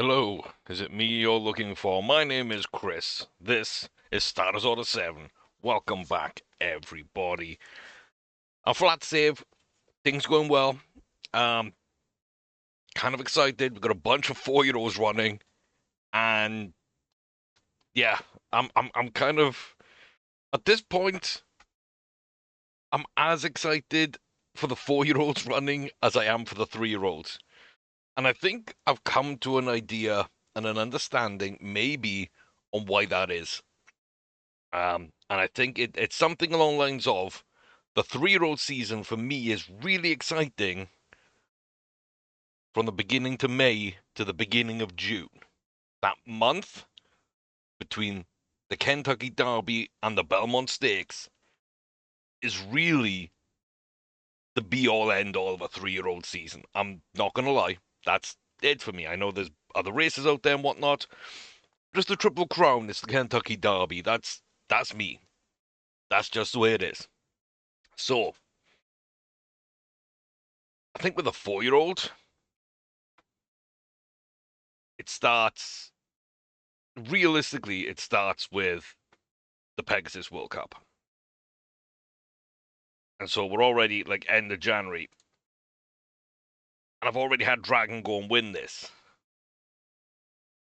Hello, is it me you're looking for? My name is Chris. This is Starters Order 7. Welcome back, everybody. Our flat save, things going well. Um, kind of excited. We've got a bunch of 4-year-olds running, and yeah, I'm kind of at this point. I'm as excited for the 4-year-olds running as I am for the 3-year-olds, and I think I've come to an idea and an understanding, maybe, on why that is. And I think it's something along the lines of the 3-year-old season for me is really exciting from the beginning to May to the beginning of June. That month between the Kentucky Derby and the Belmont Stakes is really the be all end all of a 3-year-old season. I'm not going to lie. That's it for me. I know there's other races out there and whatnot. Just the Triple Crown, it's the Kentucky Derby. That's me. That's just the way it is. So, I think with a 4-year-old, it starts realistically, it starts with the Pegasus World Cup. And so we're already like end of January. And I've already had Dragon go and win this.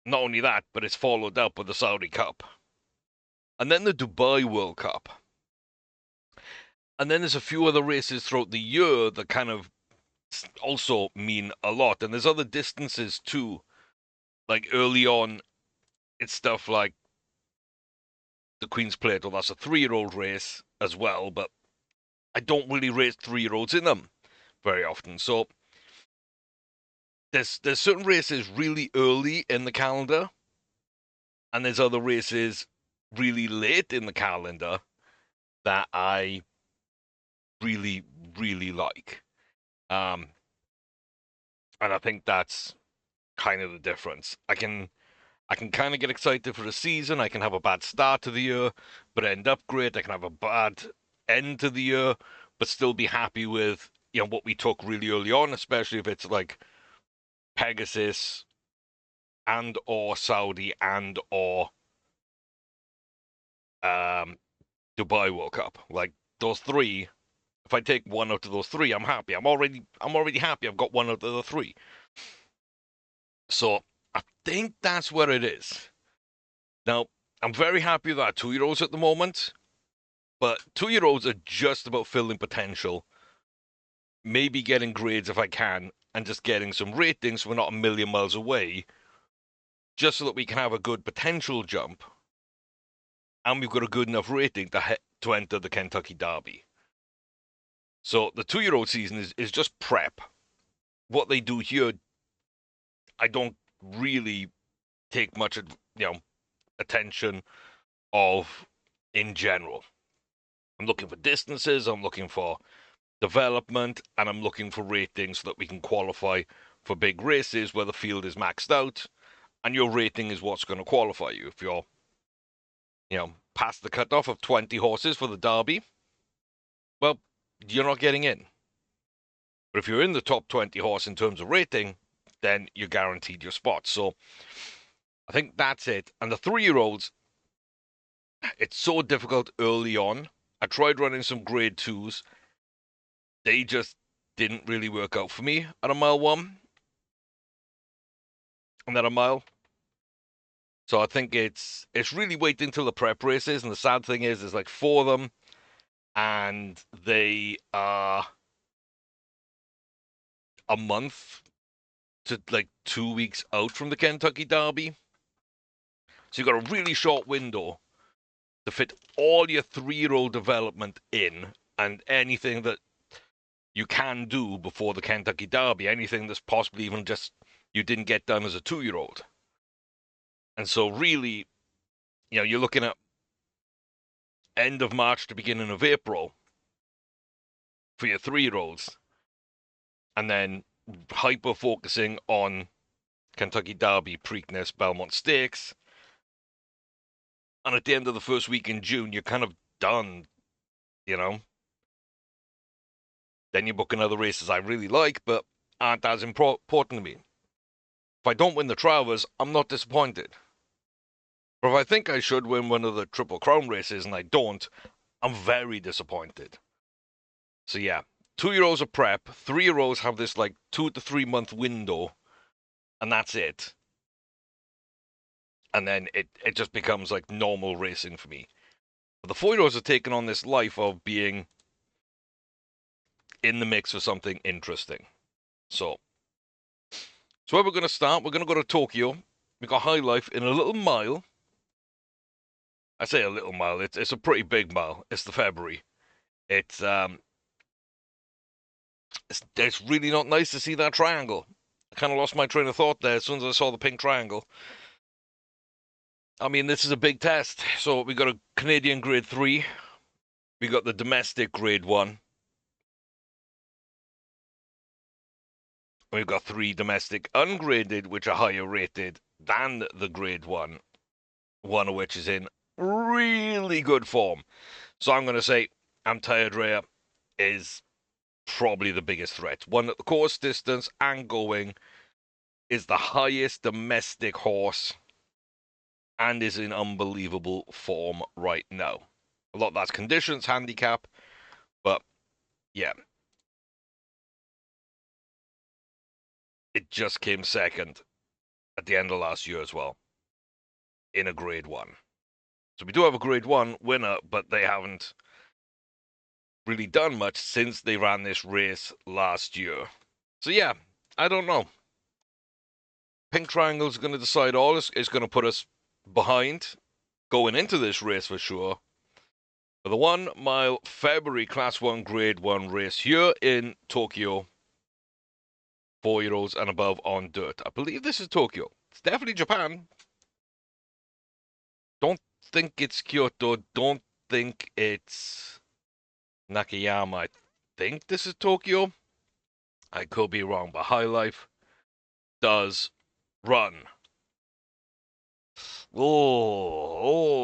Not only that, but it's followed up with the Saudi Cup. And then the Dubai World Cup. And then there's a few other races throughout the year that kind of also mean a lot. And there's other distances too. Like early on, it's stuff like the Queen's Plate. Well, that's a 3-year-old race as well, but I don't really race 3-year-olds in them very often. So there's certain races really early in the calendar, and there's other races really late in the calendar that I really really like. Um, and I think that's kind of the difference. I can kind of get excited for the season. I can have a bad start to the year, but end up great. I can have a bad end to the year, but still be happy with what we took really early on, especially if it's like Pegasus and or Saudi and or um, Dubai World Cup. Like those three, if I take one out of those three, I'm happy. I'm already happy. I've got one out of the three. So I think that's where it is. Now I'm very happy with our 2-year-olds at the moment, but 2-year-olds are just about filling potential, maybe getting grades if I can, and just getting some ratings. So we're not a million miles away, just so that we can have a good potential jump, and we've got a good enough rating to enter the Kentucky Derby. So the 2-year-old season is just prep. What they do here, I don't really take much, attention of in general. I'm looking for distances, I'm looking for development, and I'm looking for ratings so that we can qualify for big races where the field is maxed out, and your rating is what's going to qualify you. If you're, past the cutoff of 20 horses for the Derby, well, you're not getting in. But if you're in the top 20 horse in terms of rating, then you're guaranteed your spot. So I think that's it. And the 3-year-olds, it's so difficult early on. I tried running some grade twos. They just didn't really work out for me at a mile one and at a mile. So I think it's really waiting till the prep races. And the sad thing is there's like 4 of them, and they are a month to like 2 weeks out from the Kentucky Derby. So you've got a really short window to fit all your 3-year-old development in, and anything that you can do before the Kentucky Derby, anything that's possibly even just you didn't get done as a 2-year-old. And so really, you're looking at end of March to beginning of April for your 3-year-olds, and then hyper focusing on Kentucky Derby, Preakness, Belmont Stakes. And at the end of the first week in June, you're kind of done, you know. Then you book another races I really like, but aren't as important to me. If I don't win the Travers, I'm not disappointed. But if I think I should win one of the Triple Crown races and I don't, I'm very disappointed. So yeah, 2-year-olds are prep, 3-year-olds have this like 2 to 3 month window, and that's it. And then it just becomes like normal racing for me. But the 4-year-olds are taking on this life of being in the mix for something interesting. So where we're going to start, we're going to go to Tokyo. We got High Life in a little mile. I say a little mile, it's a pretty big mile. It's the February. It's really not nice to see that triangle. I kind of lost my train of thought there as soon as I saw the pink triangle. I mean, this is a big test. So we got a Canadian Grade 3. We got the domestic Grade 1. We've got 3 domestic ungraded, which are higher rated than the Grade 1. One of which is in really good form. So I'm going to say I'm Tired Rhea is probably the biggest threat. One at the course distance and going, is the highest domestic horse and is in unbelievable form right now. A lot of that's conditions, handicap, but yeah. It just came second at the end of last year as well in a Grade 1. So we do have a Grade 1 winner, but they haven't really done much since they ran this race last year. So yeah, I don't know. Pink Triangle's going to decide all. It's going to put us behind going into this race for sure. For the 1 mile February Class 1 Grade 1 race here in Tokyo. 4-year-olds and above on dirt. I believe this is Tokyo. It's definitely Japan. Don't think it's Kyoto. Don't think it's Nakayama. I think this is Tokyo. I could be wrong, but High Life does run.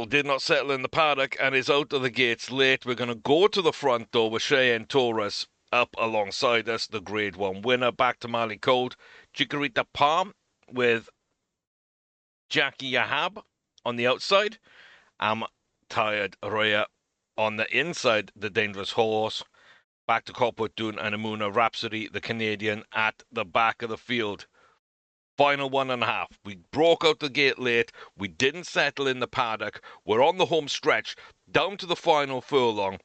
Did not settle in the paddock and is out of the gates late. We're going to go to the front door with Cheyenne Torres up alongside us, the Grade 1 winner. Back to Mali Code. Chikorita Palm with Jackie Yahab on the outside. I'm Tired Rhea on the inside, the Dangerous Horse. Back to Corporate Dune and Amuna Rhapsody, the Canadian, at the back of the field. Final 1.5. We broke out the gate late. We didn't settle in the paddock. We're on the home stretch, down to the final furlong.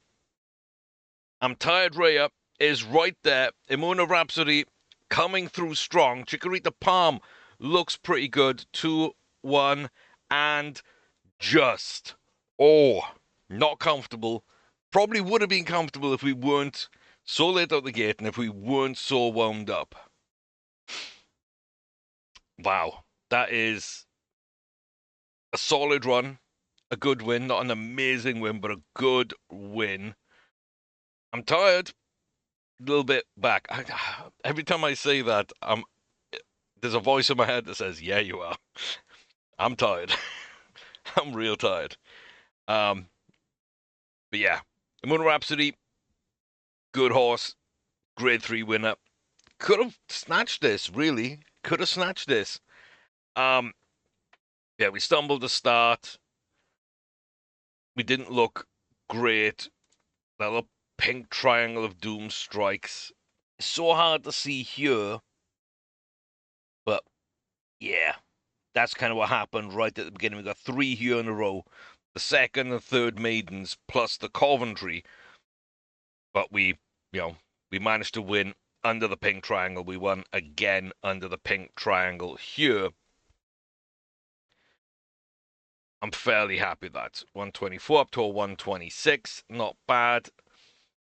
I'm Tired Rhea is right there. Amuna Rhapsody coming through strong. Chikorita Palm looks pretty good. 2-1 and just, not comfortable. Probably would have been comfortable if we weren't so late out the gate and if we weren't so wound up. Wow, that is a solid run, a good win, not an amazing win, but a good win. I'm tired, a little bit back. Every time I say that, there's a voice in my head that says, yeah, you are. I'm tired. I'm real tired. But yeah, Moon Rhapsody, good horse, Grade 3 winner. Could have snatched this, really. Could have snatched this. Yeah, we stumbled to start. We didn't look great. That little pink triangle of doom strikes. It's so hard to see here. But yeah, that's kind of what happened right at the beginning. We got 3 here in a row. The second and third maidens plus the Coventry. But we managed to win under the pink triangle. We won again under the pink triangle here. I'm fairly happy with that. 124 up to a 126. Not bad.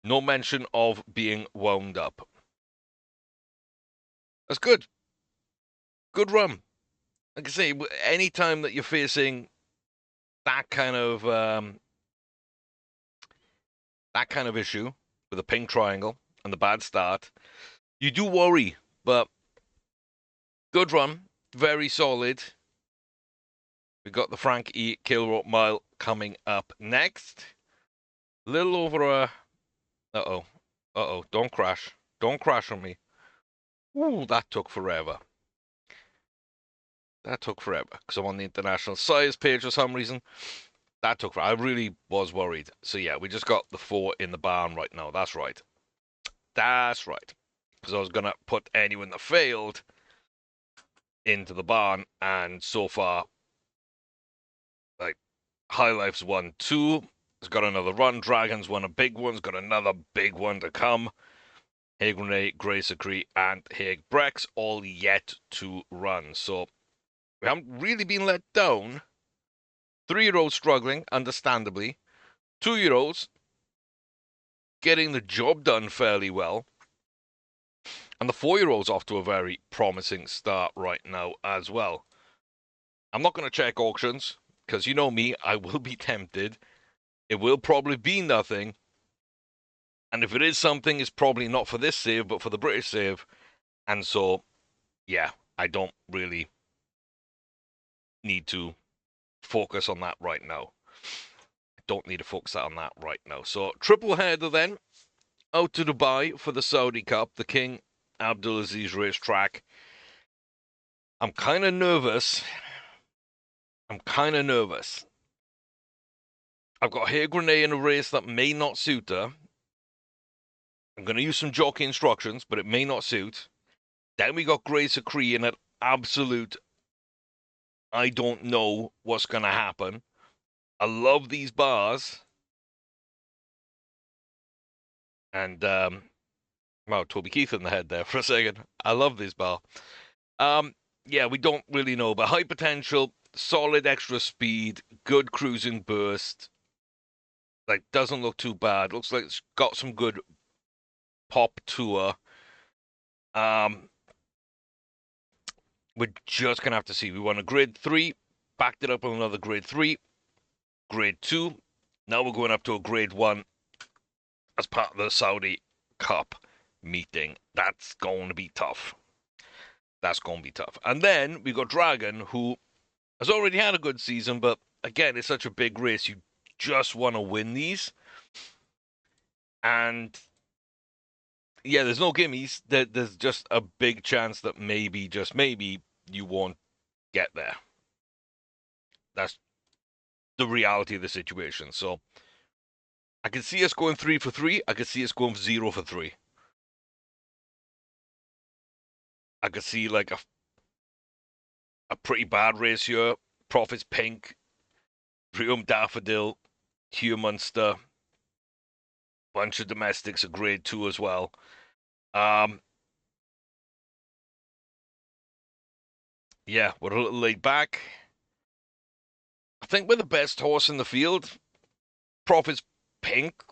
No mention of being wound up. That's good. Good run. Like I say, anytime that you're facing that kind of issue with a pink triangle and the bad start, you do worry. But good run. Very solid. We got the Frank E. Kilrope Mile coming up next. A little over a... Uh-oh. Don't crash. Don't crash on me. Ooh, that took forever. That took forever because I'm on the international size page for some reason. That took forever. I really was worried. So yeah, we just got the 4 in the barn right now. That's right. That's right. Because I was going to put anyone that failed into the barn, and so far, like, High Life's won 2. It's got another run. Dragon's won a big one. It's got another big one to come. Hague Renee, Grey Secree, and Hague Brex all yet to run. So we haven't really been let down. 3-year-olds struggling, understandably. 2-year-olds getting the job done fairly well. And the 4-year-old's off to a very promising start right now as well. I'm not going to check auctions, because you know me, I will be tempted. It will probably be nothing. And if it is something, it's probably not for this save, but for the British save. And so, yeah, I don't really need to focus on that right now. Don't need to focus on that right now. So, triple header then. Out to Dubai for the Saudi Cup, the King Abdulaziz racetrack. I'm kind of nervous. I've got Hague Renee in a race that may not suit her. I'm going to use some jockey instructions, but it may not suit. Then we got Grey Secree in an absolute, I don't know what's going to happen. I love these bars. And, wow, Toby Keith in the head there for a second. I love this bar. Yeah, we don't really know, but high potential, solid extra speed, good cruising burst. Like, doesn't look too bad. Looks like it's got some good pop to her. We're just going to have to see. We won a grade 3, backed it up with another grade 3, grade 2. Now we're going up to a grade 1 as part of the Saudi Cup meeting. That's going to be tough. That's going to be tough. And then we got Dragon, who has already had a good season, but again, it's such a big race. You just want to win these. And yeah, there's no gimmies. There's just a big chance that maybe, just maybe, you won't get there. That's the reality of the situation. So I can see us going 3 for 3. I could see us going 0 for 3. I could see like a pretty bad race here. Profits Pink, Prium Daffodil, Hugh Munster, bunch of domestics, a grade 2 as well. Yeah, we're a little laid back. I think we're the best horse in the field. Profits Pink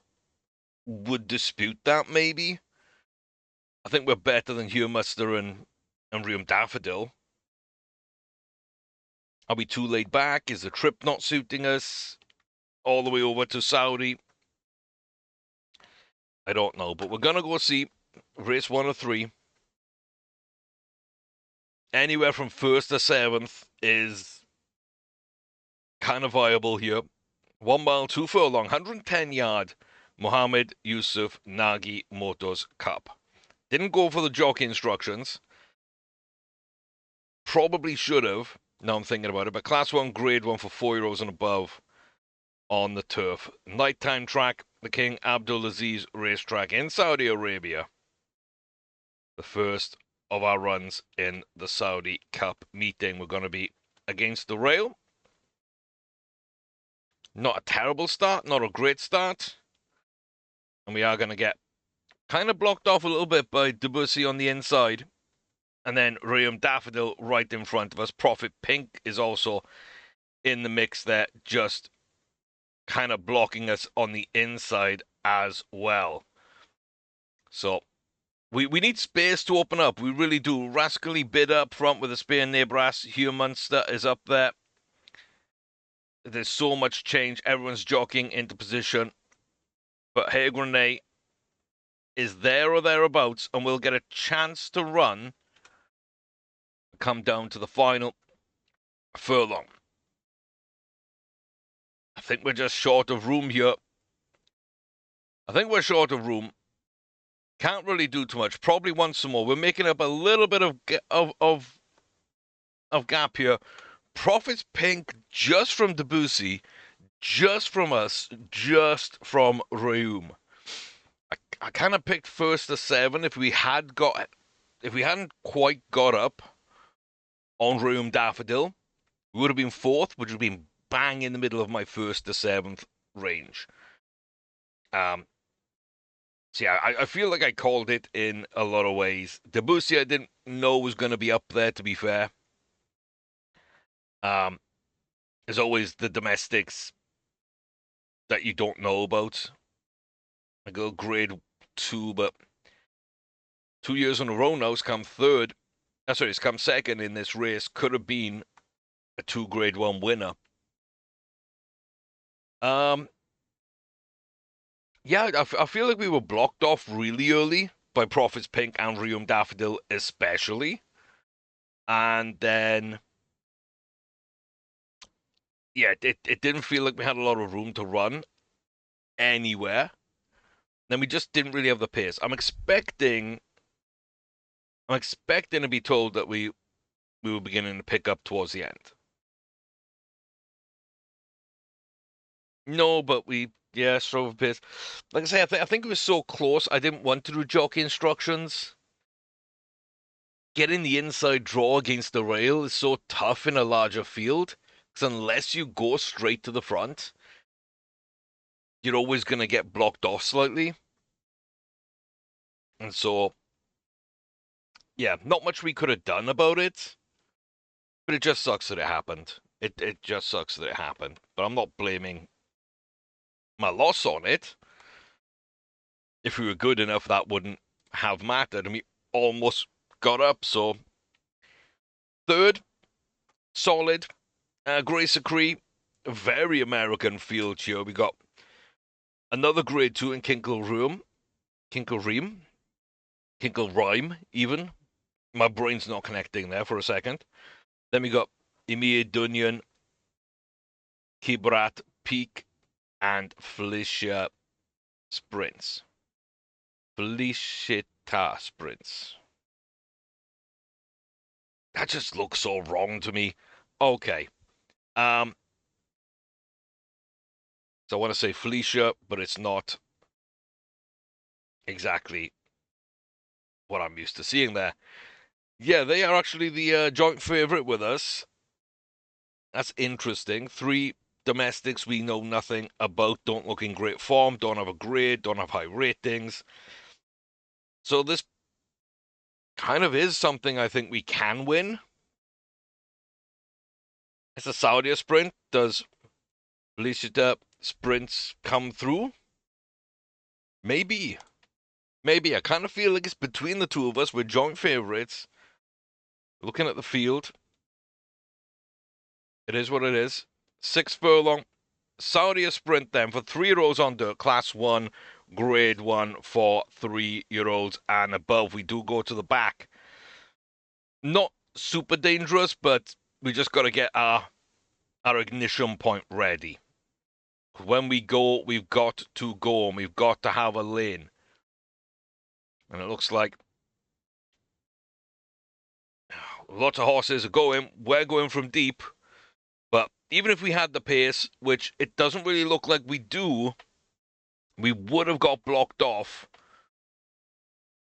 would dispute that, maybe. I think we're better than Hugh Muster and Riam Daffodil. Are we too laid back? Is the trip not suiting us? All the way over to Saudi? I don't know, but we're going to go see race 1 of 3. Anywhere from 1st to 7th is kind of viable here. 1 mile, 2 furlong, 110-yard Mohammed Yusuf Nagi Motors Cup. Didn't go for the jockey instructions. Probably should have. Now I'm thinking about it. But class 1, grade 1 for 4-year-olds and above on the turf. Nighttime track, the King Abdulaziz racetrack in Saudi Arabia. The first of our runs in the Saudi Cup meeting. We're going to be against the rail. Not a terrible start, not a great start. And we are going to get kind of blocked off a little bit by Debussy on the inside. And then Riam Daffodil right in front of us. Profit Pink is also in the mix there, just kind of blocking us on the inside as well. So we need space to open up. We really do. Rascally bid up front with a spear Nebras. Hugh Munster is up there. There's so much change. Everyone's jockeying into position. But Hague Renee is there or thereabouts, and we'll get a chance to run. Come down to the final furlong. I think we're just short of room here. Can't really do too much. Probably want some more. We're making up a little bit of of gap here. Profits pink just from Debussy, just from us, just from Reum. I kind of picked first to 7. If we hadn't quite got up on Reum Daffodil, we would have been 4th, which would have been bang in the middle of my 1st to 7th range. So yeah, I feel like I called it in a lot of ways. Debussy I didn't know was going to be up there, to be fair. There's always the domestics that you don't know about. I go grade 2, but 2 years in a row now it's come third. Sorry, it's come second in this race. Could have been a 2 grade 1 winner. Yeah, I feel like we were blocked off really early by Profits Pink and Reum Daffodil especially. And then, yeah, it didn't feel like we had a lot of room to run anywhere. Then we just didn't really have the pace. I'm expecting to be told that we were beginning to pick up towards the end. No, but strove pace. Like I say, I think it was so close. I didn't want to do jockey instructions. Getting the inside draw against the rail is so tough in a larger field, because unless you go straight to the front, you're always going to get blocked off slightly. And so, yeah, not much we could have done about it, but it just sucks that it happened. It just sucks that it happened. But I'm not blaming my loss on it. If we were good enough, that wouldn't have mattered. And we almost got up, so 3rd, solid. Grace Acree, very American field here. We got another grade 2 in Kinkle Rhyme, even. My brain's not connecting there for a second. Then we got Emir Dunyan, Kibrat Peak, and Felicia Sprints. Felicita Sprints. That just looks so wrong to me. Okay. So I want to say Felicia, but it's not exactly what I'm used to seeing there. Yeah, they are actually the joint favorite with us. That's interesting. 3 domestics we know nothing about, don't look in great form, don't have a grade, don't have high ratings. So this kind of is something I think we can win. It's a Saudi sprint. Does Felicita Sprints come through? Maybe. Maybe. I kind of feel like it's between the two of us. We're joint favorites. Looking at the field, it is what it is. 6 furlong. Saudi sprint then for 3-year-olds on dirt, class 1, grade 1 for 3-year-olds and above. We do go to the back. Not super dangerous, but we just got to get our ignition point ready. When we go, we've got to go, and we've got to have a lane. And it looks like lots of horses are going. We're going from deep. But even if we had the pace, which it doesn't really look like we do, we would have got blocked off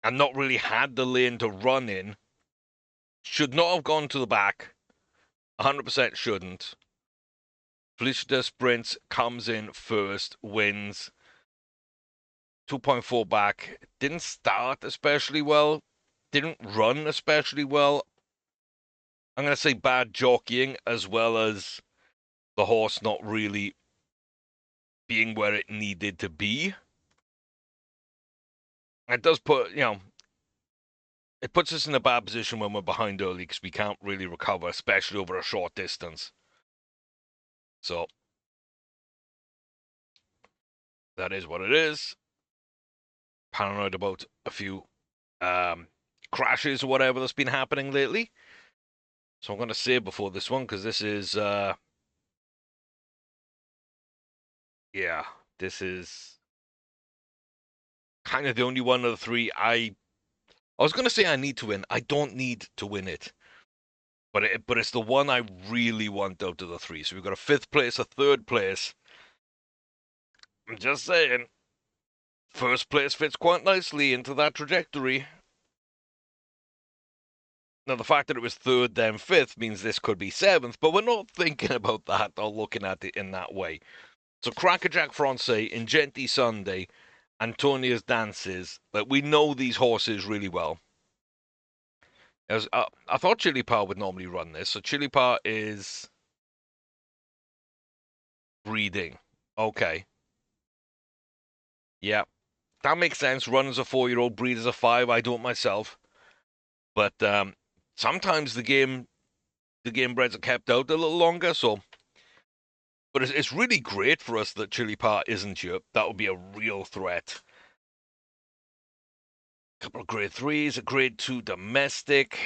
and not really had the lane to run in. Should not have gone to the back. 100% shouldn't. Felicita Sprints comes in first, wins. 2.4 back. Didn't start especially well. Didn't run especially well. I'm going to say bad jockeying, as well as the horse not really being where it needed to be. It does put, it puts us in a bad position when we're behind early, because we can't really recover, especially over a short distance. So, that is what it is. Paranoid about a few crashes or whatever that's been happening lately. So I'm going to save before this one, because this is, this is kind of the only one of the 3 I was going to say I need to win. I don't need to win it. But it's the one I really want out of the three. So we've got a fifth place, a third place. I'm just saying, first place fits quite nicely into that trajectory. Now, the fact that it was third, then fifth, means this could be seventh, but we're not thinking about that or looking at it in that way. So, Crackerjack Francais, Ingenti Sunday, Antonia's Dances, like, we know these horses really well. I thought Chili Pa would normally run this, so Chili Pa is breeding. Okay. Yeah, that makes sense. Run as a 4-year-old, breed as a 5. I don't myself. But sometimes the game breds are kept out a little longer, so. But it's really great for us that Chili Pa isn't here. That would be a real threat. A couple of grade 3s, a grade 2 domestic.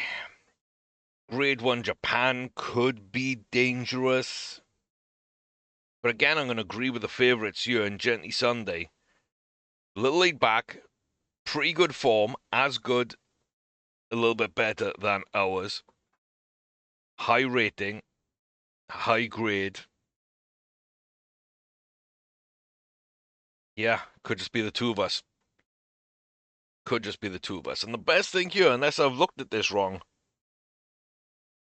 Grade 1 Japan could be dangerous. But again, I'm going to agree with the favourites here in Gently Sunday. A little laid back, pretty good form, as good, a little bit better than ours. High rating, high grade. Yeah, could just be the two of us. Could just be the two of us. And the best thing here, unless I've looked at this wrong,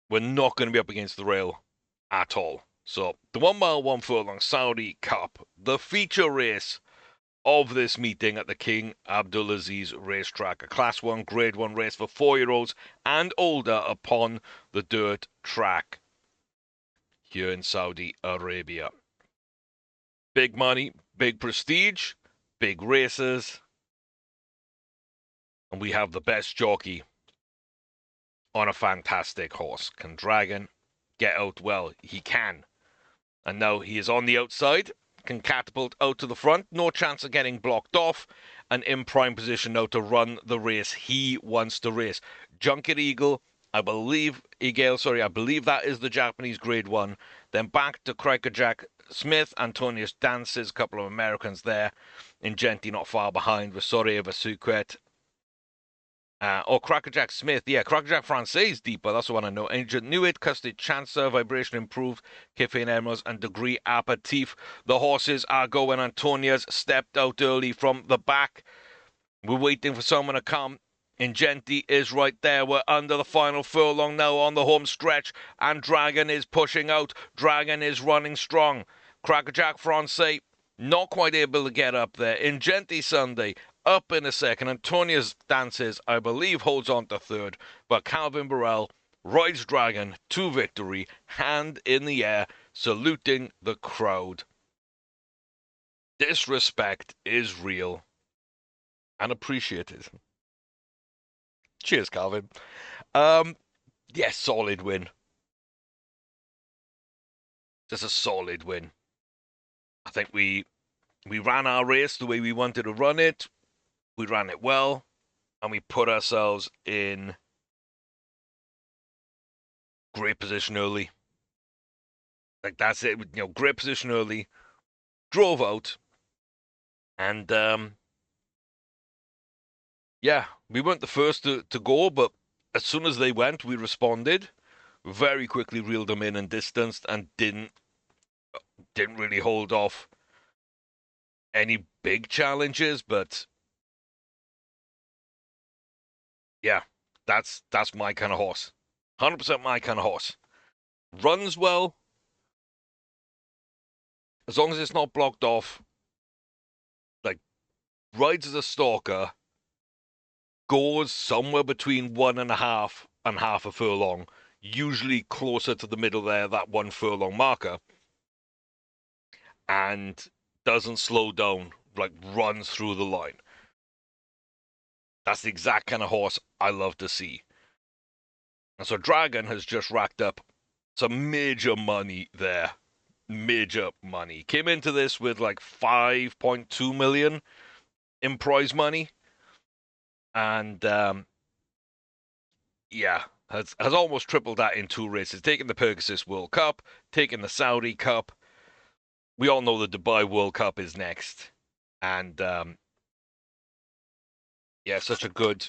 we're not going to be up against the rail at all. So, the 1 mile, 1 furlong Saudi Cup, the feature race of this meeting at the King Abdulaziz racetrack. A Class 1, Grade 1 race for 4-year-olds and older upon the dirt track here in Saudi Arabia. Big money, big prestige, big races, and we have the best jockey on a fantastic horse. Can Dragon get out? Well, he can. And now he is on the outside, can catapult out to the front, no chance of getting blocked off, and in prime position now to run the race he wants to race. Junket Eagle, I believe that is the Japanese Grade 1. Then back to Crackerjack Smith, Antonius Dances, a couple of Americans there. Ingenti not far behind with Soreva Suquet. Crackerjack Smith. Yeah, Crackerjack Francais deeper. That's the one I know. Ancient Nuit, Custard Chancer, Vibration Improved, Cafe and Emeralds, and Degree Aperitif. The horses are going. Antonia's stepped out early from the back. We're waiting for someone to come. Ingenti is right there. We're under the final furlong now on the home stretch. And Dragon is pushing out. Dragon is running strong. Crackerjack Francais not quite able to get up there. Ingenti Sunday up in a second. Antonia's Dances, I believe, holds on to third. But Calvin Burrell rides Dragon to victory, hand in the air, saluting the crowd. This respect is real and appreciated. Cheers, Calvin. Yes, solid win. Just a solid win. I think we ran our race the way we wanted to run it. We ran it well, and we put ourselves in great position early. Like, that's it. You know, great position early. Drove out, and yeah, we weren't the first to go, but as soon as they went, we responded. Very quickly reeled them in and distanced, and didn't really hold off any big challenges, but yeah, that's my kind of horse. 100% my kind of horse. Runs well. As long as it's not blocked off. Like, rides as a stalker. Goes somewhere between 1.5 and half a furlong. Usually closer to the middle there, that 1 furlong marker. And doesn't slow down. Like, runs through the line. That's the exact kind of horse I love to see. And so Dragon has just racked up some major money there. Major money. Came into this with like 5.2 million in prize money. And yeah, has almost tripled that in 2 races. Taking the Pegasus World Cup, taking the Saudi Cup. We all know the Dubai World Cup is next. And yeah, such a good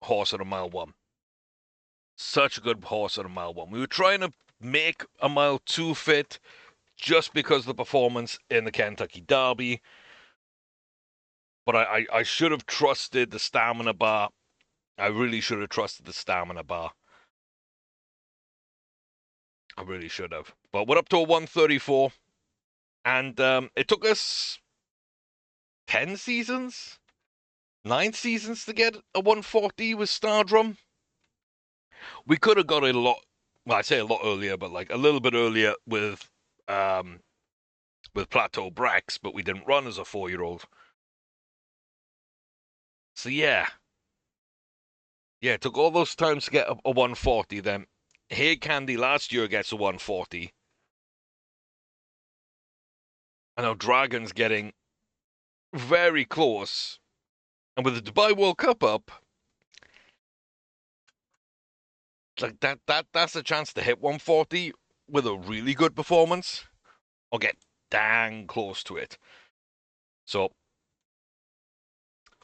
horse at a mile 1. such a good horse at a mile 1. We were trying to make a mile 2 fit just because of the performance in the Kentucky Derby. But I should have trusted the stamina bar. I really should have trusted the stamina bar. I really should have. But we're up to a 134. And it took us 10 seasons? 9 seasons to get a 140 with Stardrum. We could have got it a lot, well, I say a lot earlier, but like a little bit earlier with Plateau Brax, but we didn't run as a 4-year-old. So yeah, it took all those times to get a 140. Then Hey Candy last year gets a 140. I know Dragon's getting very close, and with the Dubai World Cup up, like that's a chance to hit 140 with a really good performance, or get dang close to it. So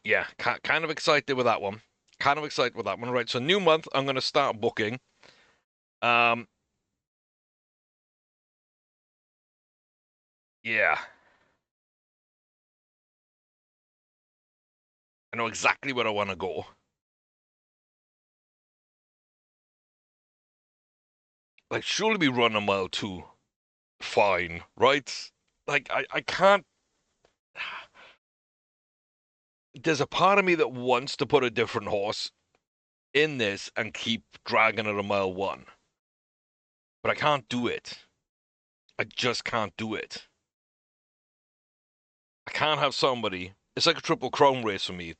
yeah, kind of excited with that one. Right, so new month, I'm going to start booking. Yeah. I know exactly where I want to go. Like, surely we run a mile 2. Fine, right? Like, I can't. There's a part of me that wants to put a different horse in this and keep dragging at a mile 1. But I can't do it. I just can't do it. I can't have somebody. It's like a Triple Crown race for me.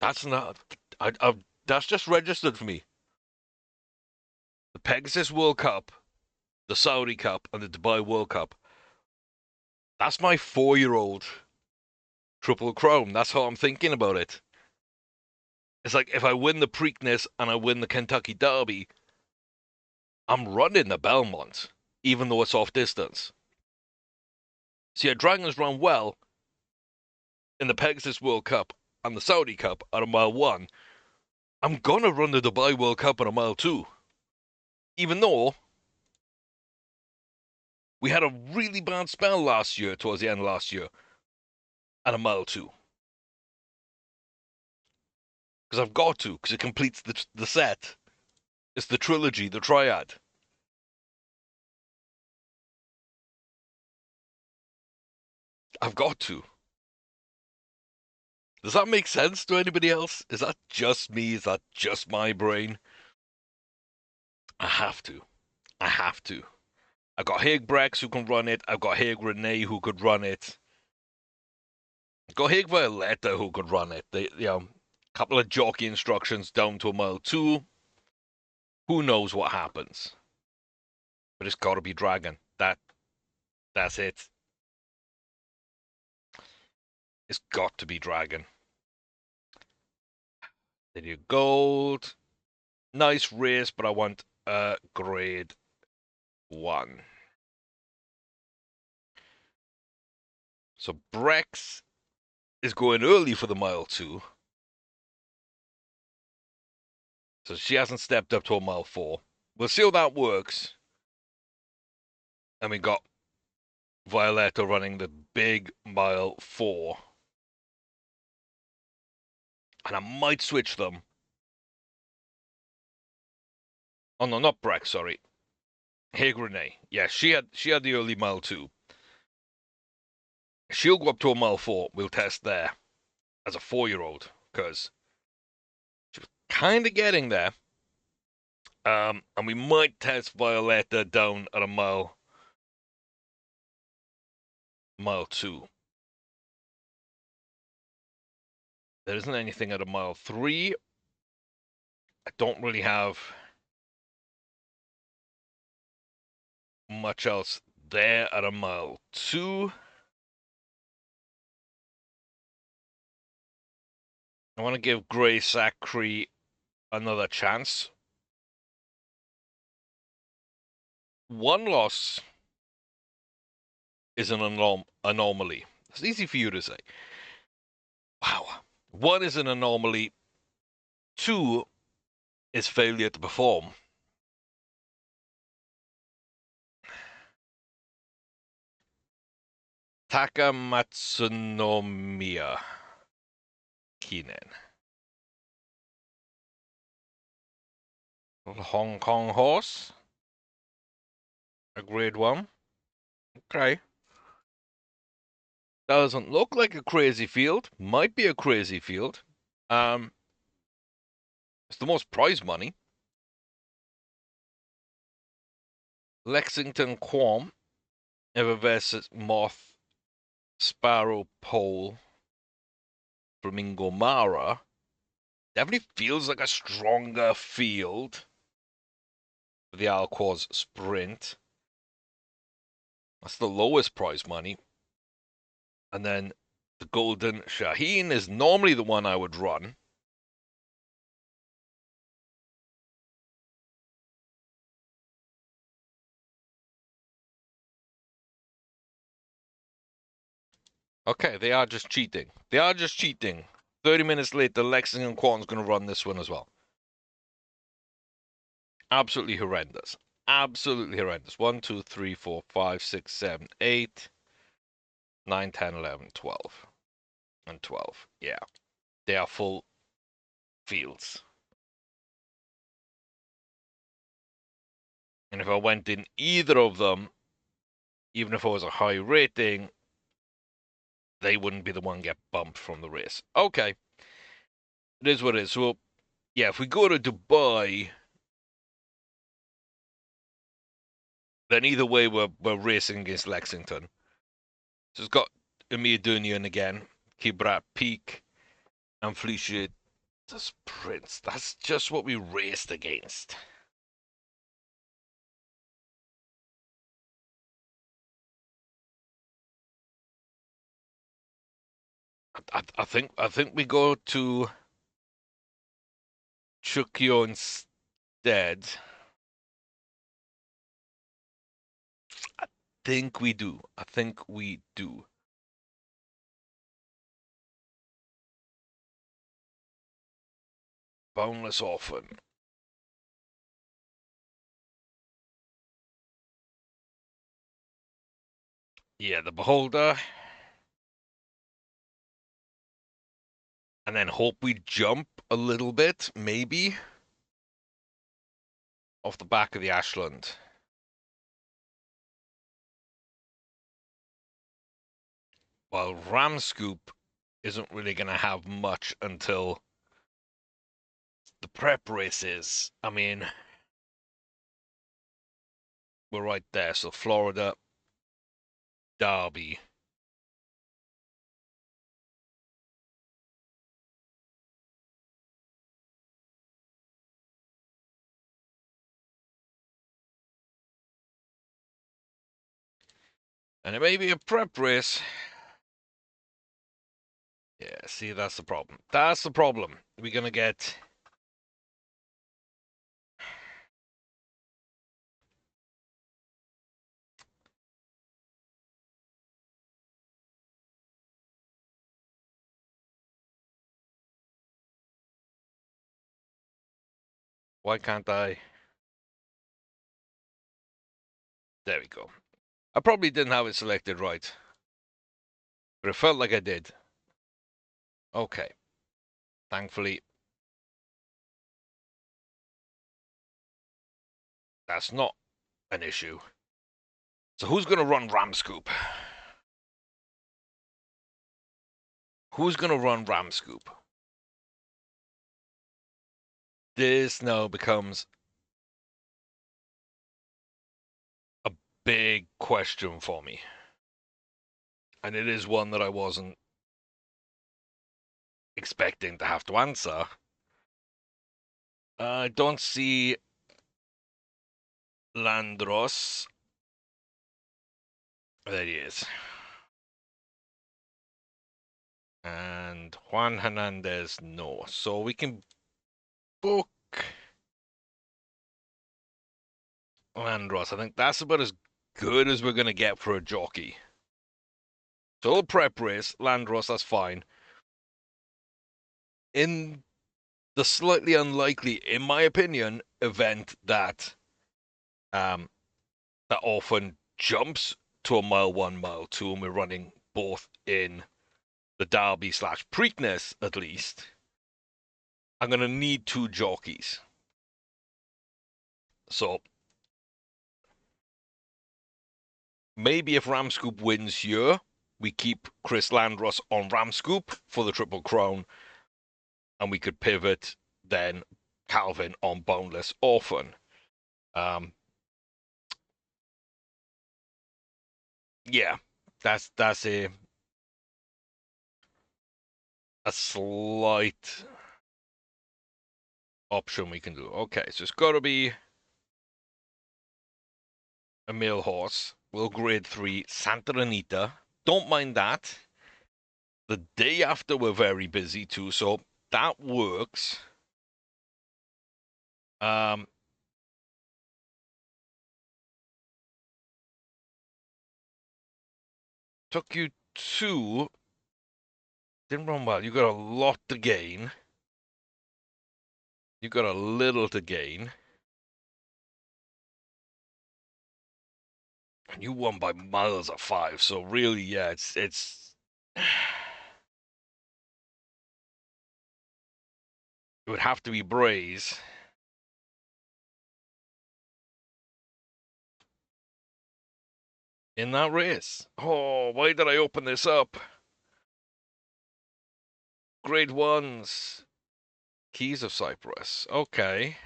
That's not. That's just registered for me. The Pegasus World Cup, the Saudi Cup, and the Dubai World Cup. That's my 4-year-old Triple Crown. That's how I'm thinking about it. It's like if I win the Preakness and I win the Kentucky Derby, I'm running the Belmont, even though it's off distance. See, Dragons run well in the Pegasus World Cup and the Saudi Cup at a mile 1. I'm gonna run the Dubai World Cup at a mile 2. Even though we had a really bad spell last year, towards the end of last year, at a mile 2. Because I've got to, because it completes the set. It's the trilogy, the triad. I've got to. Does that make sense to anybody else? Is that just me? Is that just my brain? I have to. I have to. I've got Haig Brex who can run it. I've got Haig Renee who could run it. I've got Haig Violetta who could run it. They, couple of jockey instructions down to a mile 2. Who knows what happens? But it's got to be Dragon. That's it. It's got to be Dragon. There you go. Nice race, but I want a grade 1. So Brex is going early for the mile 2. So she hasn't stepped up to a mile 4. We'll see how that works. And we got Violetta running the big mile 4. And I might switch them. Oh no, not Brex, sorry. Haig Renee. Yeah, she had the early mile 2. She'll go up to a mile 4. We'll test there as a 4-year-old, because she was kind of getting there. And we might test Violetta down at a mile 2. There isn't anything at a mile 3. I don't really have much else there at a mile 2. I want to give Grey Sacre another chance. 1 loss is an anomaly. It's easy for you to say. Wow. 1 is an anomaly. 2, is failure to perform. Taka Matsunomiya Kinen. Hong Kong horse. A grade 1. Okay. Doesn't look like a crazy field. Might be a crazy field. It's the most prize money. Lexington Quam. Everversus Moth. Sparrow Pole. Flamingo Mara. Definitely feels like a stronger field. The Alquoz Sprint. That's the lowest prize money. And then the Golden Shaheen is normally the one I would run. Okay, they are just cheating. They are just cheating. 30 minutes later, Lexington Quan's going to run this one as well. Absolutely horrendous. Absolutely horrendous. 1, 2, 3, 4, 5, 6, 7, 8, 9, 10, 11, 12. And 12. Yeah. They are full fields. And if I went in either of them, even if I was a high rating, they wouldn't be the one get bumped from the race. Okay. It is what it is. So, yeah, if we go to Dubai, then either way we're racing against Lexington. So it's got Emir Dunian again, Kibrat Peak, and Felicia Prince. That's just what we raced against. I think we go to Chukyo instead. I think we do. I think we do. Boneless Orphan. Yeah, the Beholder. And then hope we jump a little bit, maybe, off the back of the Ashland. Well, Ramscoop isn't really going to have much until the prep races. I mean, we're right there. So Florida, Derby. And it may be a prep race. Yeah, see, that's the problem. That's the problem. We're going to get... Why can't I? There we go. I probably didn't have it selected right. But it felt like I did. Okay. Thankfully, that's not an issue. So who's going to run Ramscoop? Who's going to run Ramscoop? This now becomes a big question for me. And it is one that I wasn't expecting to have to answer. I don't see Landros. There he is. And Juan Hernandez, no. So we can book Landros. I think that's about as good as we're going to get for a jockey. So prep race, Landros, that's fine. In the slightly unlikely, in my opinion, event that that often jumps to a mile one, mile two, and we're running both in the Derby / Preakness at least. I'm gonna need 2 jockeys. So maybe if Ramscoop wins here, we keep Chris Landros on Ramscoop for the Triple Crown, and we could pivot then Calvin on Boundless Orphan. Yeah, that's a slight option we can do. Okay, so it's got to be a male horse. We'll grade 3 Santa Anita. Don't mind that. The day after we're very busy too, so that works. Took you 2. Didn't run well. You got a lot to gain. You got a little to gain. And you won by miles of 5. So really, yeah, it's it would have to be Braze. In that race. Oh, why did I open this up? Grade 1s. Keys of Cyprus. Okay.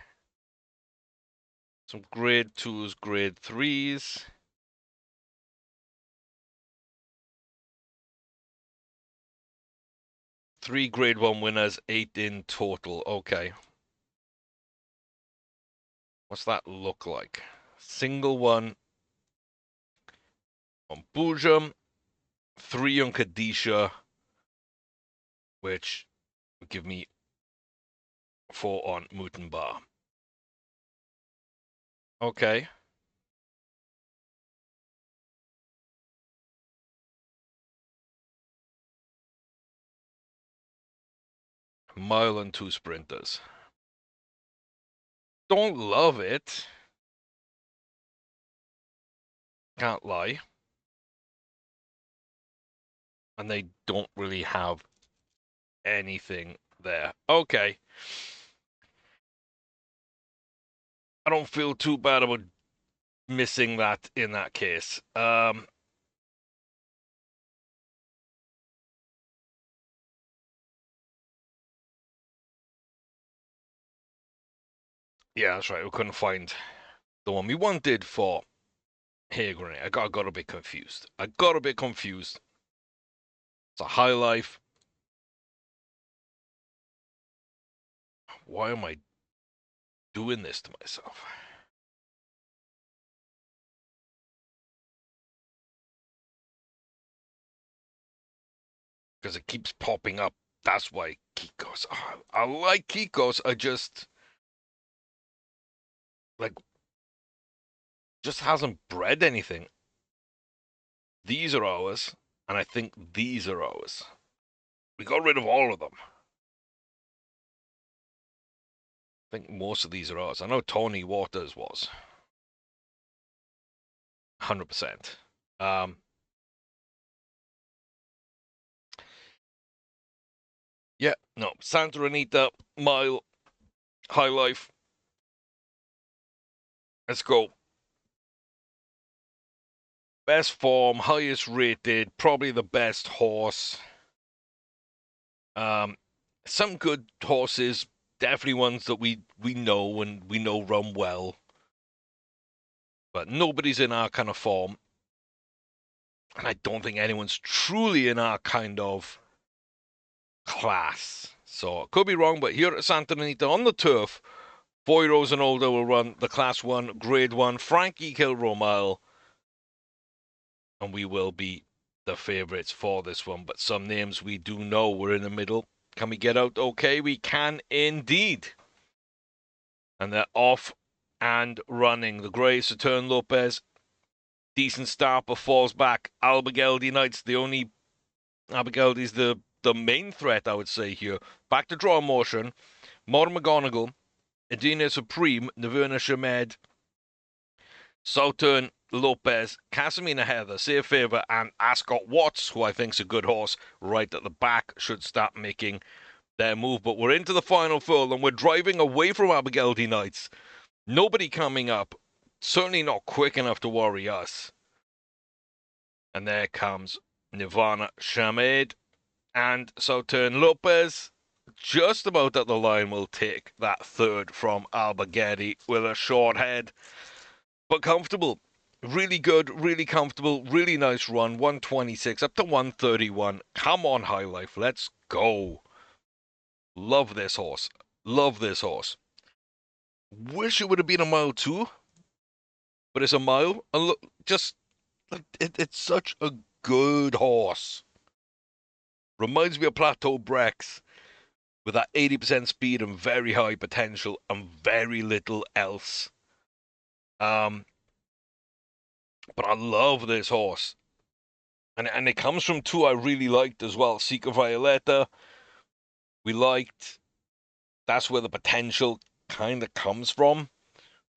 Some grade 2s, grade 3s. 3 grade 1 winners, 8 in total. Okay. What's that look like? Single one on Boojum, 3 on Kadisha, which would give me 4 on Mutenbar. Okay. Mile and 2 sprinters. Don't love it. Can't lie. And they don't really have anything there. Okay. I don't feel too bad about missing that in that case. Yeah, that's right. We couldn't find the one we wanted for Hair Grenade. I got a bit confused. It's a high life. Why am I doing this to myself? Because it keeps popping up. That's why Kikos. Oh, I like Kikos. I just like just hasn't bred anything. These are ours, and I think these are ours. We got rid of all of them. I think most of these are ours. I know Tony Waters was 100%. Yeah, no, Santa Anita, Mile, High Life. Let's go. Best form, highest rated, probably the best horse. Some good horses, definitely ones that we know and we know run well. But nobody's in our kind of form. And I don't think anyone's truly in our kind of class. So, could be wrong, but here at Santa Anita on the turf, 4-year-olds and older will run the Class 1, Grade 1, Frankie Kilromile. And we will be the favourites for this one. But some names we do know. We're in the middle. Can we get out okay? We can indeed. And they're off and running. The Grey, Saturn Lopez. Decent start, but falls back. Albigeldi Knights, the only... Albigeldi's the main threat, I would say, here. Back to draw motion. Mor McGonagall, Edina Supreme, Naverna Shamed, Southern Lopez, Casamina Heather, Safe Favor, and Ascot Watts, who I think's a good horse, right at the back, should start making their move. But we're into the final four, and we're driving away from Abergeldy Knights. Nobody coming up, certainly not quick enough to worry us. And there comes Nirvana Shamed and Southern Lopez. Just about at the line will take that third from Alberghetti with a short head. But comfortable. Really good, really comfortable, really nice run. 126 up to 131. Come on, High Life. Let's go. Love this horse. Love this horse. Wish it would have been a mile too, but it's a mile. And look, just, it's such a good horse. Reminds me of Plateau Brex with that 80% speed and very high potential and very little else. But I love this horse. And it comes from two I really liked as well. Seeker Violetta, we liked. That's where the potential kind of comes from.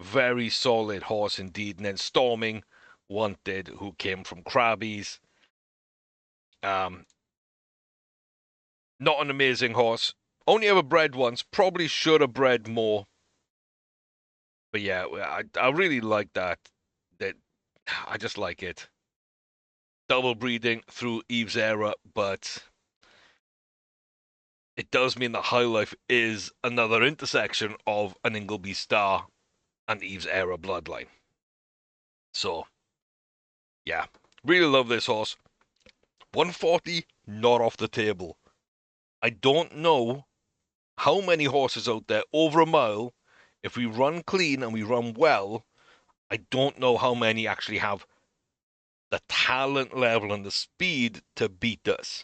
Very solid horse indeed. And then Storming Wanted, who came from Krabby's. Not an amazing horse. Only ever bred once. Probably should have bred more. But yeah, I really like that. I just like it. Double breeding through Eve's era, but it does mean that High Life is another intersection of an Ingleby Star and Eve's era bloodline. So, yeah, really love this horse. 140, not off the table. I don't know how many horses out there over a mile, if we run clean and we run well, I don't know how many actually have the talent level and the speed to beat us.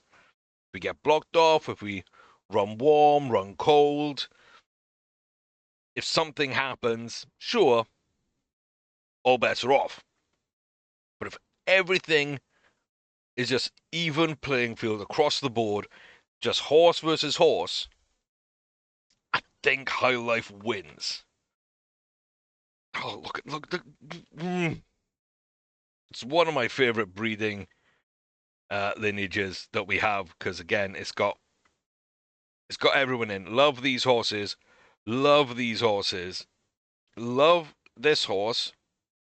If we get blocked off, if we run warm, run cold, if something happens, sure, all bets are off. But if everything is just even playing field across the board, just horse versus horse, I think High Life wins. Oh, look. It's one of my favorite breeding lineages that we have because again, it's got everyone in. Love these horses. Love these horses. Love this horse.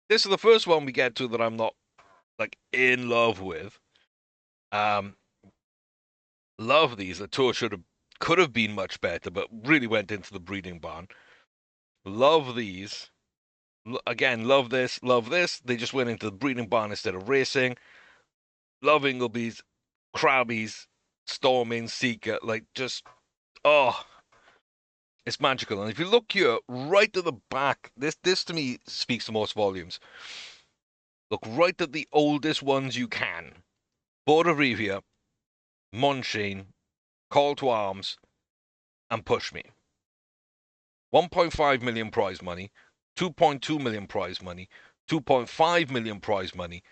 This is the first one we get to that I'm not like in love with. Love these. The tour could have been much better, but really went into the breeding barn. Love these. Again, love this, love this. They just went into the breeding barn instead of racing. Love Ingleby's, Krabby's, Storming, Seeker. Like, just, oh, it's magical. And if you look here, right at the back, this to me speaks the most volumes. Look right at the oldest ones you can. Border Revia, Monshane, Call to Arms, and Push Me. 1.5 million prize money, 2.2 million prize money, 2.5 million prize money.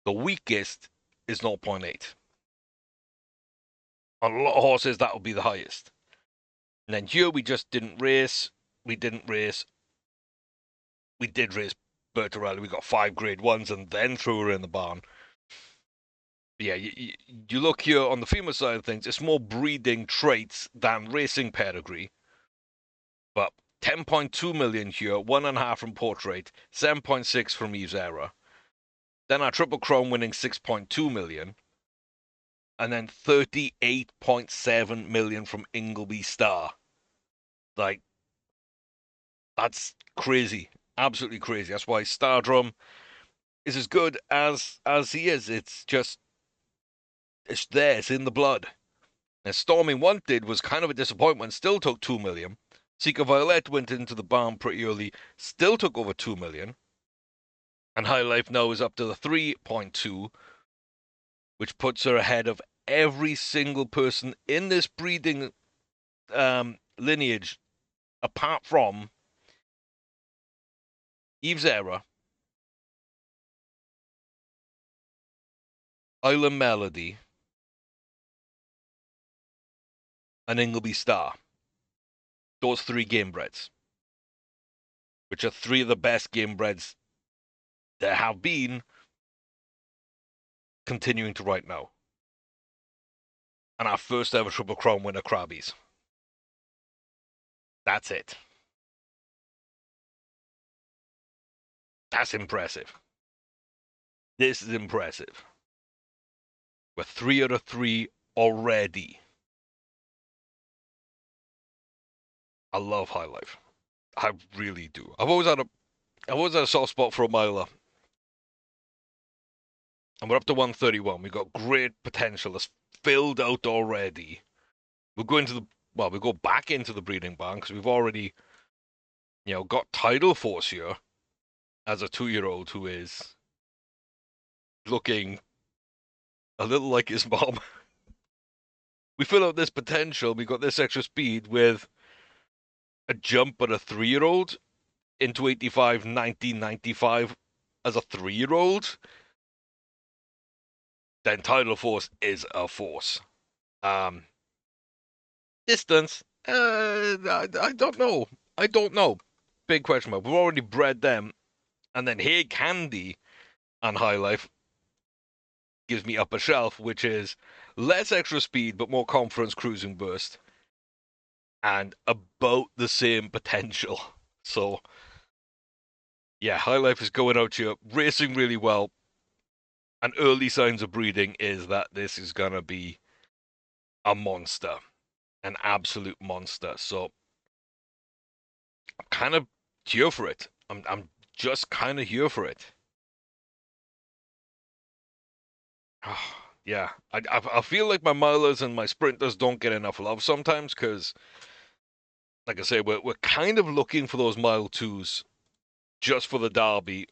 The weakest is 0.8. On a lot of horses, that would be the highest. And then here we just didn't race. We did race Bertarelli. We got 5 grade 1s and then threw her in the barn. But yeah, you look here on the female side of things, it's more breeding traits than racing pedigree. But 10.2 million here, 1.5 from Portrait, 7.6 from Eve's Era. Then our Triple Crown winning 6.2 million. And then 38.7 million from Ingleby Star. Like, that's crazy. Absolutely crazy. That's why Stardrum is as good as he is. It's just, it's there. It's in the blood. And Storming Wanted was kind of a disappointment. Still took 2 million. Seeker Violet went into the barn pretty early. Still took over 2 million. And High Life now is up to the 3.2, which puts her ahead of every single person in this breeding lineage, apart from Eve's Era, Island Melody, and Ingleby Star. those 3 game breds, which are 3 of the best game breds there have been, continuing to right now. And our first ever Triple Crown winner, Krabbies. That's it. That's impressive. This is impressive. We're 3 out of 3 already. I love High Life. I really do. I've always had a soft spot for a miler. And we're up to 131. We've got great potential. It's filled out already. We'll go back into the breeding barn because we've already, got Tidal Force here as a 2-year-old who is looking a little like his mom. We fill out this potential. We got this extra speed with a jump at a 3-year-old into 85, 90, 95 as a 3-year-old. Then Tidal Force is a force. Distance, I don't know. I don't know. Big question mark. We've already bred them, and then Hey Candy and High Life gives me upper shelf, which is less extra speed but more confidence cruising burst, and about the same potential. So, yeah, High Life is going out here, racing really well, and early signs of breeding is that this is gonna be a monster, an absolute monster. So, I'm kind of here for it. I'm just kind of here for it. Yeah, I feel like my milers and my sprinters don't get enough love sometimes because, like I say, we're kind of looking for those mile 2s just for the Derby,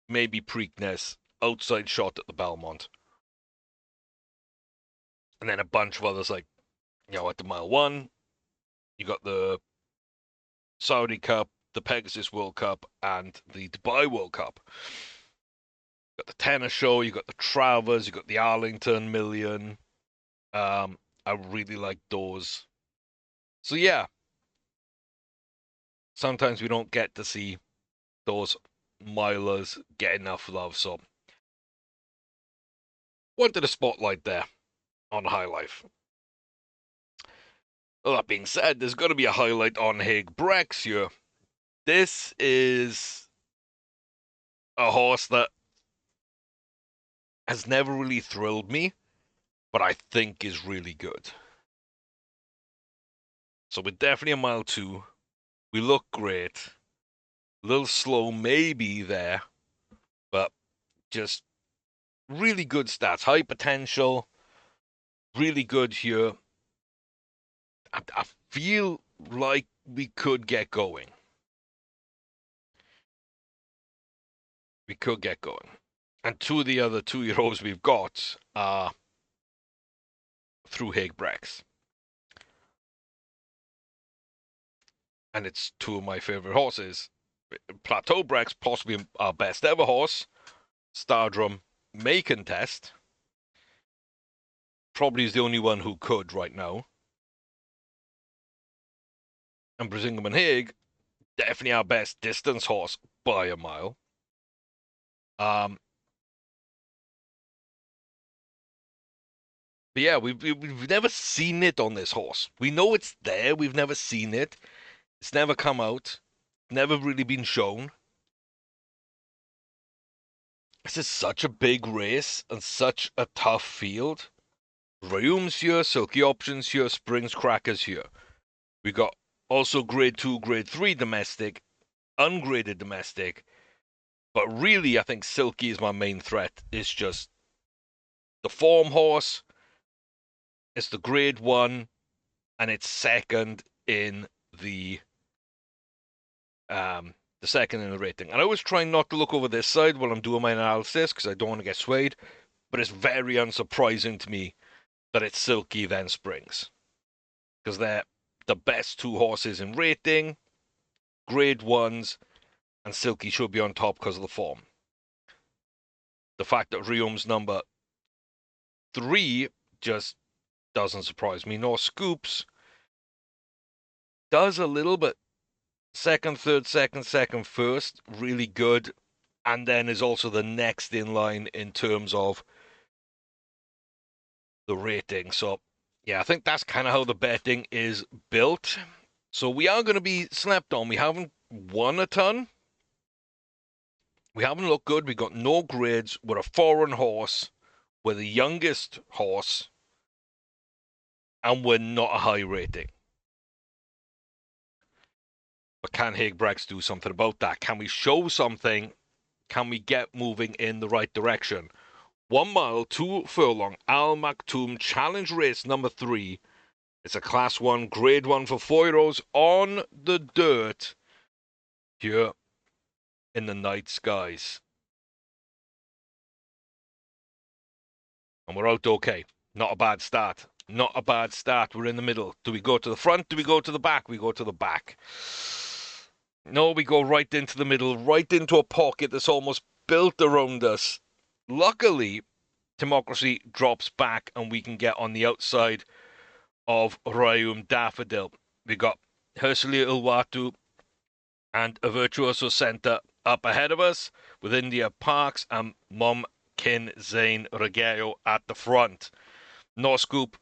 maybe Preakness, outside shot at the Belmont, and then a bunch of others like, at the mile 1, you got the Saudi Cup, the Pegasus World Cup, and the Dubai World Cup. You got the tennis show, you got the Travers, you got the Arlington Million. I really like those. So yeah, sometimes we don't get to see those milers get enough love. So wanted a spotlight there on High Life. Well, that being said, there's got to be a highlight on Haig Brex here. This is a horse that has never really thrilled me, but I think is really good. So we're definitely a mile 2. We look great. A little slow maybe there, but just really good stats. High potential. Really good here. I feel like we could get going. We could get going. And 2 of the other 2-year-olds we've got are through Haig Brex. And it's 2 of my favorite horses. Plateau Brex, possibly our best ever horse. Stardrum may contest. Probably is the only one who could right now. And Brisingham and Haig, definitely our best distance horse by a mile. But yeah, we've never seen it on this horse. We know it's there. We've never seen it. It's never come out. Never really been shown. This is such a big race and such a tough field. Rheums here, Silky Options here, Springs Crackers here. We got also grade 2, grade 3 domestic, ungraded domestic. But really, I think Silky is my main threat. It's just the form horse. It's the grade 1, and it's second in the second in the rating. And I always try not to look over this side while I'm doing my analysis because I don't want to get swayed. But it's very unsurprising to me that it's Silky then Springs, because they're the best 2 horses in rating, grade 1s, and Silky should be on top because of the form. The fact that Rheum's number 3 just doesn't surprise me, nor Scoops. does a little bit. Second, third, second, first, really good. And then is also the next in line in terms of the rating. So, yeah, I think that's kind of how the betting is built. So we are going to be slept on. We haven't won a ton. We haven't looked good. We got no grids. We're a foreign horse. We're the youngest horse. And we're not a high rating. But can Hagbrex do something about that? Can we show something? Can we get moving in the right direction? 1 mile, 2 furlong, Al Maktoum Challenge Race number 3. It's a Class 1, Grade 1 for 4-year-olds on the dirt here in the night skies. And we're out okay. Not a bad start. Not a bad start. We're in the middle. Do we go to the front? Do we go to the back? We go to the back. No, we go right into the middle, right into a pocket that's almost built around us. Luckily, Democracy drops back and we can get on the outside of Rayum Daffodil. We got Hersli Ilwatu and a Virtuoso Center up ahead of us, with India Parks and Mumkin Zain Regayo at the front. Norscoop,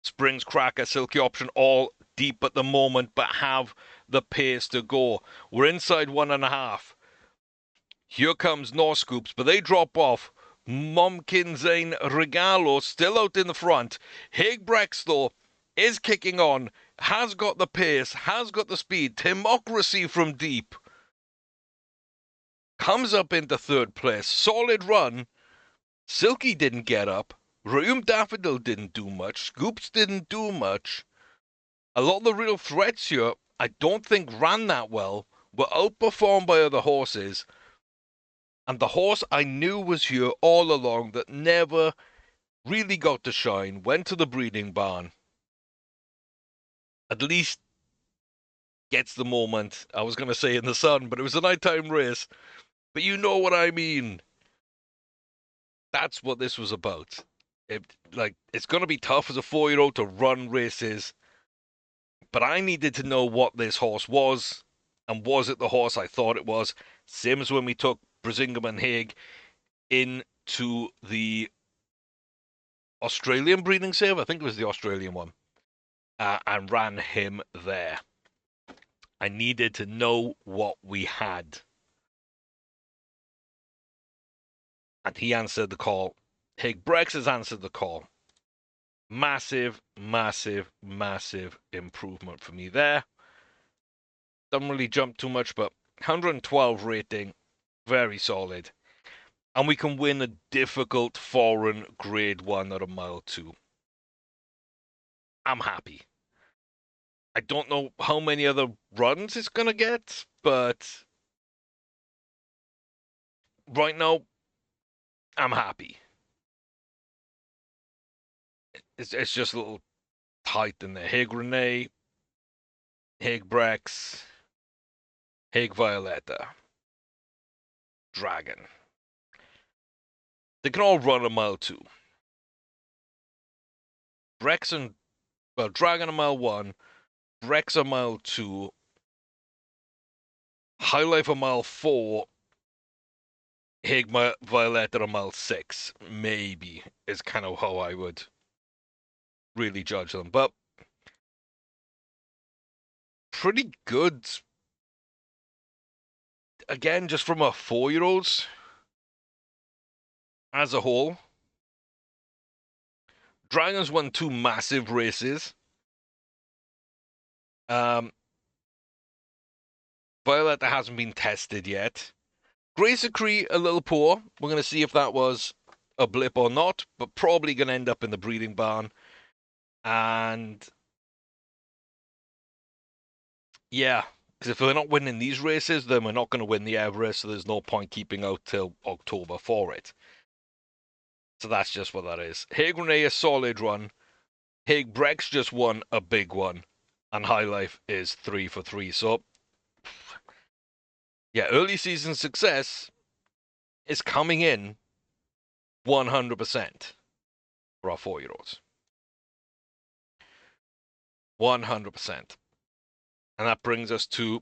Springs Cracker, Silky Option, all deep at the moment, but have the pace to go. We're inside 1.5. Here comes Norscoops, but they drop off. Mumkin Zain Regalo still out in the front. Hagbrex, though, is kicking on, has got the pace, has got the speed. Timocracy from deep comes up into third place. Solid run. Silky didn't get up. Rayum Daffodil didn't do much. Scoops didn't do much. A lot of the real threats here, I don't think ran that well. Were outperformed by other horses. And the horse I knew was here all along that never really got to shine, went to the breeding barn. At least gets the moment. I was going to say in the sun, but it was a nighttime race. But you know what I mean. That's what this was about. It's going to be tough as a 4-year-old to run races. But I needed to know what this horse was. And was it the horse I thought it was? Same as when we took Brisingham and Haig into the Australian breeding save. I think it was the Australian one. And ran him there. I needed to know what we had. And he answered the call. Hagbrex has answered the call. Massive, massive, massive improvement for me there. Doesn't really jump too much, but 112 rating. Very solid. And we can win a difficult foreign grade 1 at a mile 2. I'm happy. I don't know how many other runs it's going to get, but right now, I'm happy. It's just a little tight in there. Haig Renee, Haig Brex, Haig Violetta, Dragon. They can all run a mile 2. Brex and, well, Dragon a mile 1, Brex a mile 2, High Life a mile 4, Haig Violetta a mile 6, maybe, is kind of how I would really judge them. But pretty good. Again, just from a 4-year-olds as a whole. Dragons won 2 massive races. Violetta hasn't been tested yet. Gracecree, a little poor. We're going to see if that was a blip or not, but probably going to end up in the breeding barn. And yeah, because if we're not winning these races, then we're not going to win the Everest, so there's no point keeping out till October for it. So that's just what that is. Haig Renee, a solid run. Haig Brex just won a big one. And High Life is 3 for 3. So, yeah, early season success is coming in 100% for our 4-year-olds. 100%. And that brings us to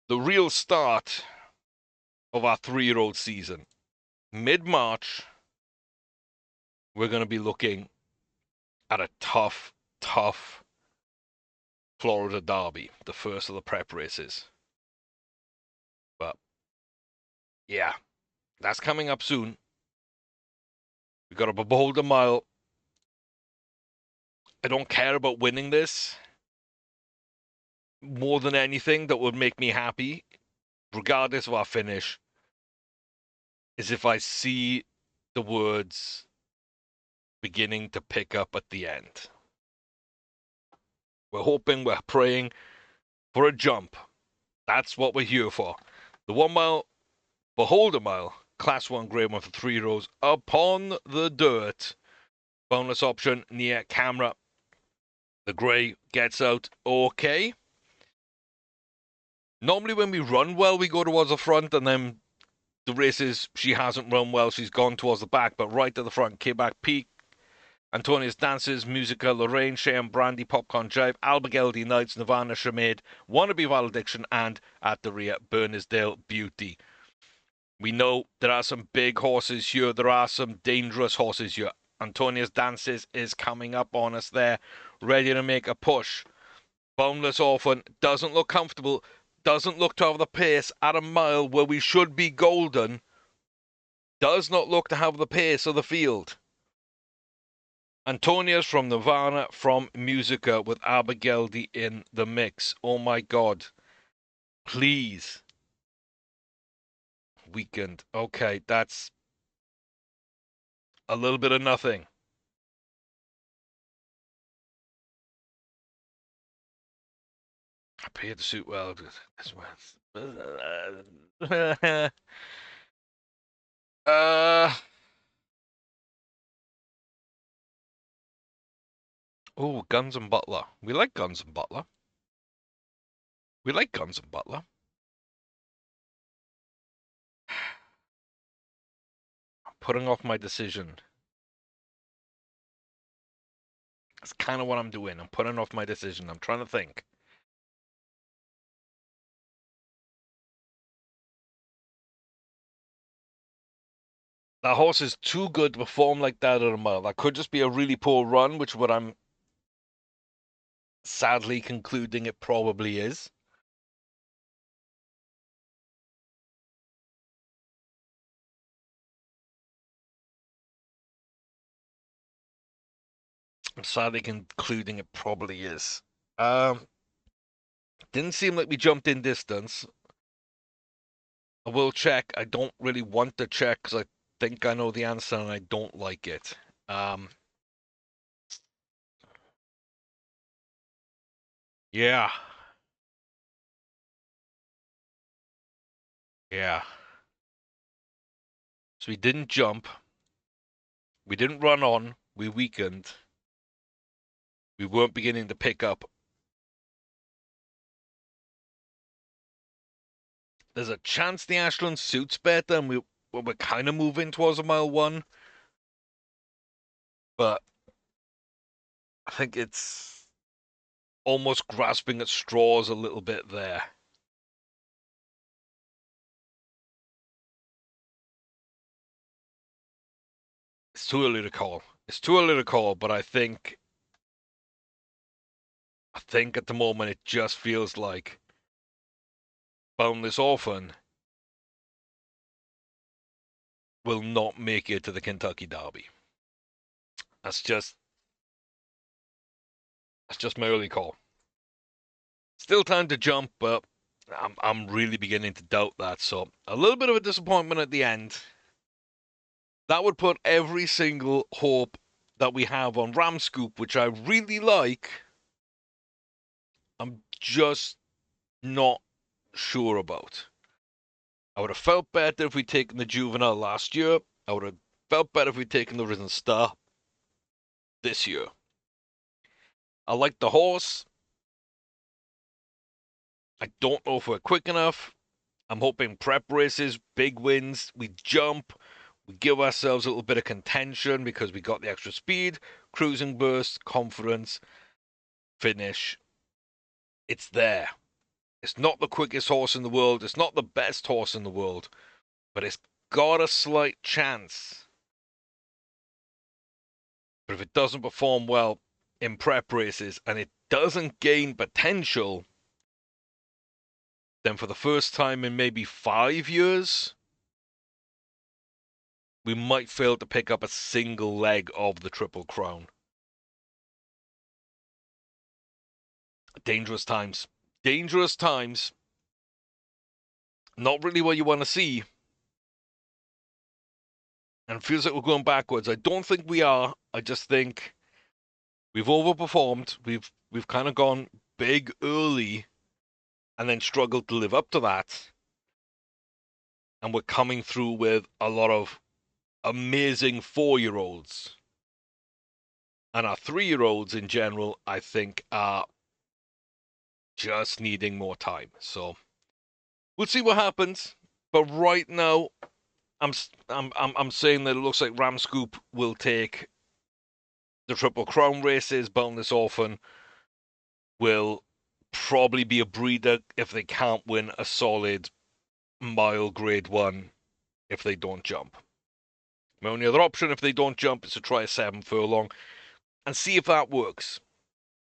the real start of our 3-year-old season. Mid-March, we're going to be looking at a tough Florida Derby, the first of the prep races. But yeah, that's coming up soon. We got a Boulder Mile. I don't care about winning this. More than anything that would make me happy, regardless of our finish, is if I see the words beginning to pick up at the end. We're hoping, we're praying for a jump. That's what we're here for. The 1 mile, Beholder Mile, Class 1 Grade 1 for 3-year-olds upon the dirt. Bonus option near camera. The grey gets out okay. Normally when we run well, we go towards the front, and then the races she hasn't run well, she's gone towards the back, but right at the front, Quebec Peak, Antonia's Dances, Musica, Lorraine, Cheyenne, Brandy, Popcorn Jive, Albigeldi Knights, Nirvana, Shamade, Wannabe Valediction, and at the rear, Bernasdale Beauty. We know there are some big horses here. There are some dangerous horses here. Antonia's Dances is coming up on us there, ready to make a push. Boundless Orphan doesn't look comfortable, doesn't look to have the pace at a mile where we should be golden. Does not look to have the pace of the field. Antonia's from Nirvana, from Musica, with Abigeldi in the mix. Oh my God. Please. Weekend. Okay, that's a little bit of nothing. I paid the suit well. This one. Oh, Guns and Butler. We like Guns and Butler. We like Guns and Butler. I'm putting off my decision. That's kind of what I'm doing. I'm putting off my decision. I'm trying to think. That horse is too good to perform like that at a mile. That could just be a really poor run, which what I'm sadly concluding it probably is. I'm sadly concluding it probably is. Didn't seem like we jumped in distance. I will check. I don't really want to check because I think I know the answer and I don't like it. Yeah. Yeah. So we didn't jump. We didn't run on. We weakened. We weren't beginning to pick up. There's a chance the Ashland suits better and we're kind of moving towards a mile 1. But I think it's almost grasping at straws a little bit there. It's too early to call. It's too early to call, but I think at the moment it just feels like Boundless Orphan will not make it to the Kentucky Derby. That's just my early call. Still time to jump, but I'm really beginning to doubt that. So a little bit of a disappointment at the end. That would put every single hope that we have on Ram Scoop, which I really like. I'm just not sure about. I would have felt better if we'd taken the Juvenile last year. I would have felt better if we'd taken the Risen Star this year. I like the horse. I don't know if we're quick enough. I'm hoping prep races, big wins, we jump, we give ourselves a little bit of contention because we got the extra speed, cruising burst, confidence, finish. It's there. It's not the quickest horse in the world. It's not the best horse in the world. But it's got a slight chance. But if it doesn't perform well in prep races and it doesn't gain potential, then for the first time in maybe 5 years, we might fail to pick up a single leg of the Triple Crown. Dangerous times. Dangerous times. Not really what you want to see. And it feels like we're going backwards. I don't think we are. I just think we've overperformed. We've kind of gone big early and then struggled to live up to that. And we're coming through with a lot of amazing 4-year-olds. And our 3-year-olds in general, I think, are just needing more time. So we'll see what happens. But right now, I'm saying that it looks like Ramscoop will take the Triple Crown races. Boundless Orphan will probably be a breeder if they can't win a solid mile grade 1 if they don't jump. My only other option if they don't jump is to try a 7 furlong and see if that works.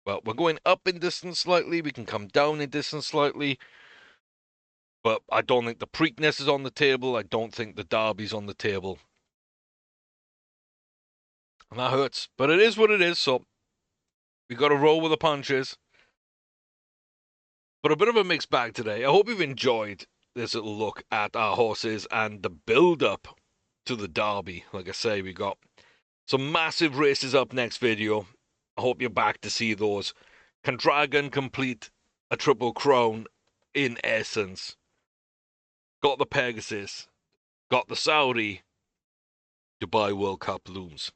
Well, we're going up in distance slightly. We can come down in distance slightly. But I don't think the Preakness is on the table. I don't think the Derby's on the table. And that hurts. But it is what it is, so we got to roll with the punches. But a bit of a mixed bag today. I hope you've enjoyed this little look at our horses and the build-up to the Derby. Like I say, we got some massive races up next video. I hope you're back to see those. Can Dragon complete a Triple Crown in essence? Got the Pegasus. Got the Saudi. Dubai World Cup looms.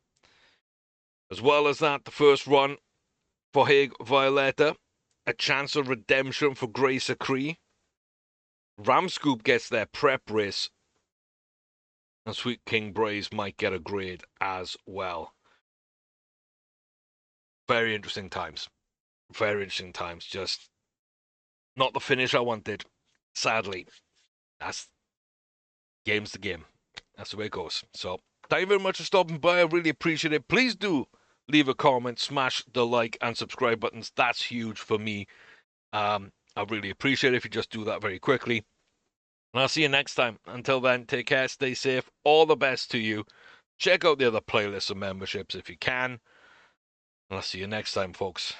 As well as that, the first run for Hague Violetta. A chance of redemption for Grace Acree. Ramscoop gets their prep race. And Sweet King Braze might get a grade as well. Very interesting times. Very interesting times. Just not the finish I wanted. Sadly. That's game's the game. That's the way it goes. So, thank you very much for stopping by. I really appreciate it. Please do leave a comment, smash the like and subscribe buttons. That's huge for me. I really appreciate it if you just do that very quickly. And I'll see you next time. Until then, take care, stay safe. All the best to you. Check out the other playlists and memberships if you can. And I'll see you next time, folks.